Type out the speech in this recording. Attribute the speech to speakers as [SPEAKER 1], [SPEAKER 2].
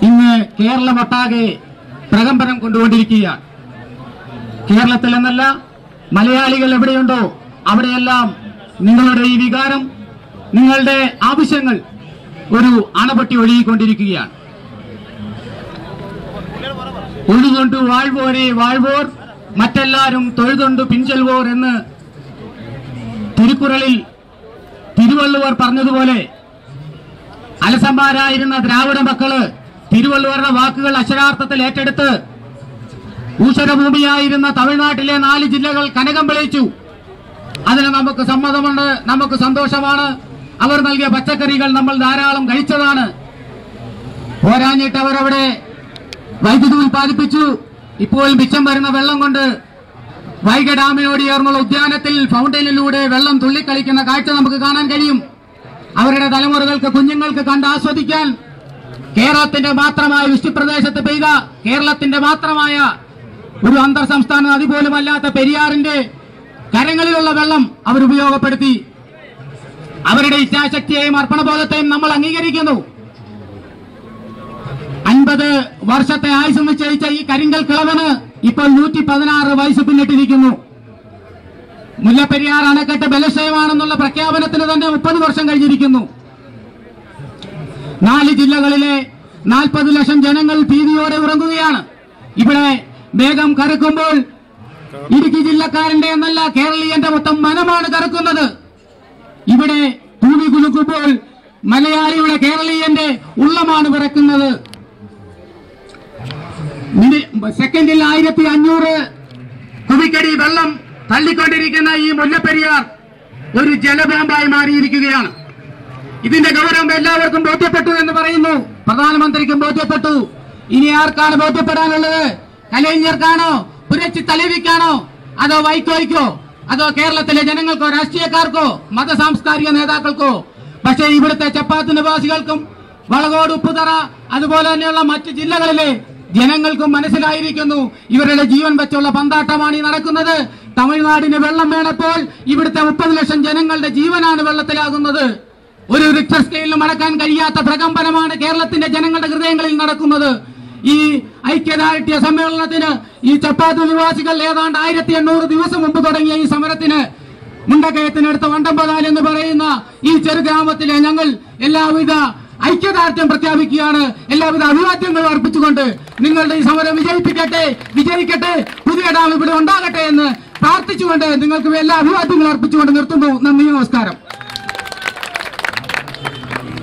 [SPEAKER 1] ഇന്ന് കേരളമൊട്ടാകെ പ്രകമ്പനം കൊണ്ടുകൊണ്ടിരിക്കുകയാണ്. കേരളത്തിൽ എന്നല്ല, മലയാളികൾ എവിടെയുണ്ടോ അവിടെയെല്ലാം നിങ്ങളുടെ ഈ വികാരം, നിങ്ങളുടെ ആവശ്യങ്ങൾ ഒരു അണപൊട്ടി ഒഴുകിക്കൊണ്ടിരിക്കുകയാണ്. ഉഴുതുകൊണ്ട് വാഴ്വോരെ വാഴ്വോർ, മറ്റെല്ലാരും തൊഴുതുകൊണ്ട് പിഞ്ചെൽവോർ എന്ന് തിരുക്കുറളിൽ തിരുവള്ളുവർ പറഞ്ഞതുപോലെ അലസന്മാരായിരുന്ന ദ്രാവിഡ മക്കള് തിരുവള്ളുവരുടെ വാക്കുകൾ അക്ഷരാർത്ഥത്തിൽ ഏറ്റെടുത്ത് ഊഷരഭൂമിയായിരുന്ന തമിഴ്നാട്ടിലെ 4 ജില്ലകൾ കനകം വിളയിച്ചു. അതിന് നമുക്ക് സമ്മതമുണ്ട്, നമുക്ക് സന്തോഷമാണ്. അവർ നൽകിയ പച്ചക്കറികൾ നമ്മൾ ധാരാളം കഴിച്ചതാണ്. പോരാഞ്ഞിട്ട് അവരവിടെ വൈദ്യുതി ഉൽപ്പാദിപ്പിച്ചു. ഇപ്പോൾ മിച്ചം വരുന്ന വെള്ളം കൊണ്ട് വൈഗ ഡാമിനോട് ചേർന്നുള്ള ഉദ്യാനത്തിൽ ഫൗണ്ടനിലൂടെ വെള്ളം തുള്ളിക്കളിക്കുന്ന കാഴ്ച നമുക്ക് കാണാൻ കഴിയും. അവരുടെ തലമുറകൾക്ക്, കുഞ്ഞുങ്ങൾക്ക് കണ്ട് ആസ്വദിക്കാൻ കേരളത്തിന്റെ മാത്രമായ വൃഷ്ടിപ്രദേശത്ത് പെയ്ത, കേരളത്തിന്റെ മാത്രമായ ഒരു അന്തർ സംസ്ഥാന നദി പോലുമല്ലാത്ത പെരിയാറിന്റെ കരങ്ങളിലുള്ള വെള്ളം അവർ ഉപയോഗപ്പെടുത്തി. അവരുടെ ഇച്ഛാശക്തിയെയും അർപ്പണബോധത്തെയും നമ്മൾ അംഗീകരിക്കുന്നു. 50 വർഷത്തെ ആയുസ് നിശ്ചയിച്ച ഈ കരിങ്കൽ കിളവന് ഇപ്പോൾ 116 വയസ്സ് പിന്നിട്ടിരിക്കുന്നു. മുല്ലപ്പെരിയാർ അണക്കെട്ട് ബലക്ഷയമാണെന്നുള്ള പ്രഖ്യാപനത്തിന് തന്നെ 30 വർഷം കഴിഞ്ഞിരിക്കുന്നു. 4 ജില്ലകളിലെ 40 ലക്ഷം ജനങ്ങൾ ഭീതിയോടെ ഉറങ്ങുകയാണ്. ഇവിടെ മേഘം കറുക്കുമ്പോൾ ഇടുക്കി ജില്ലക്കാരന്റെ എന്നല്ല, കേരളീയന്റെ മൊത്തം മനമാണ് കറുക്കുന്നത്. ഇവിടെ ഭൂമി കുലുക്കുമ്പോൾ മലയാളിയുടെ, കേരളീയന്റെ ഉള്ളമാണ് വിറക്കുന്നത്. സെക്കൻഡിൽ 1500 കുബിക്കടി വെള്ളം തള്ളിക്കൊണ്ടിരിക്കുന്ന ഈ മുല്ലപ്പെരിയാർ ഒരു ജലബോംബായി മാറിയിരിക്കുകയാണ്. ഇതിന്റെ ഗൗരവം എല്ലാവർക്കും ബോധ്യപ്പെട്ടു എന്ന് പറയുന്നു. പ്രധാനമന്ത്രിക്കും ബോധ്യപ്പെട്ടു. ഇനി ആർക്കാണ് ബോധ്യപ്പെടാനുള്ളത്? കലൈഞ്ഞർക്കാണോ, പുരച്ചി തലവിക്കാണോ, അതോ വൈക്കോയ്ക്കോ, അതോ കേരളത്തിലെ ജനങ്ങൾക്കോ, രാഷ്ട്രീയക്കാർക്കോ, മത സാംസ്കാരിക നേതാക്കൾക്കോ? പക്ഷേ ഇവിടുത്തെ ചപ്പാത്ത് നിവാസികൾക്കും വളകോട്, ഉപ്പുതറ, അതുപോലെ തന്നെയുള്ള മറ്റ് ജില്ലകളിലെ ജനങ്ങൾക്കും മനസ്സിലായിരിക്കുന്നു ഇവരുടെ ജീവൻ വെച്ചുള്ള പന്താട്ടമാണ് ഈ നടക്കുന്നത്. തമിഴ്നാടിന് വെള്ളം വേണപ്പോൾ ഇവിടുത്തെ 30 ലക്ഷം ജനങ്ങളുടെ ജീവനാണ് വെള്ളത്തിലാകുന്നത്. ഒരു റിക്ടർ സ്കെയിലിലും അടക്കാൻ കഴിയാത്ത പ്രകമ്പനമാണ് കേരളത്തിന്റെ ജനങ്ങളുടെ ഹൃദയങ്ങളിൽ നടക്കുന്നത്. ഈ ഐക്യദാർഢ്യ സമ്മേളനത്തിന് ഈ ചപ്പാത്ത് നിവാസികൾ ഏതാണ്ട് 1800 ദിവസം മുമ്പ് തുടങ്ങിയ ഈ സമരത്തിന് മുണ്ടക്കയത്തിനടുത്ത് വണ്ടമ്പതാൽ എന്ന് പറയുന്ന ഈ ചെറുഗ്രാമത്തിലെ ഞങ്ങൾ എല്ലാവിധ ഐക്യദാർഢ്യം പ്രഖ്യാപിക്കുകയാണ്. എല്ലാവിധ അഭിവാദ്യങ്ങളും അർപ്പിച്ചുകൊണ്ട് നിങ്ങളുടെ ഈ സമരം വിജയിക്കട്ടെ, പുതിയ ഡാം ഇവിടെ ഉണ്ടാകട്ടെ എന്ന് പ്രാർത്ഥിച്ചുകൊണ്ട് നിങ്ങൾക്ക് എല്ലാ അഭിവാദ്യങ്ങളും അർപ്പിച്ചുകൊണ്ട് നിർത്തുന്നു. നന്ദി, നമസ്കാരം.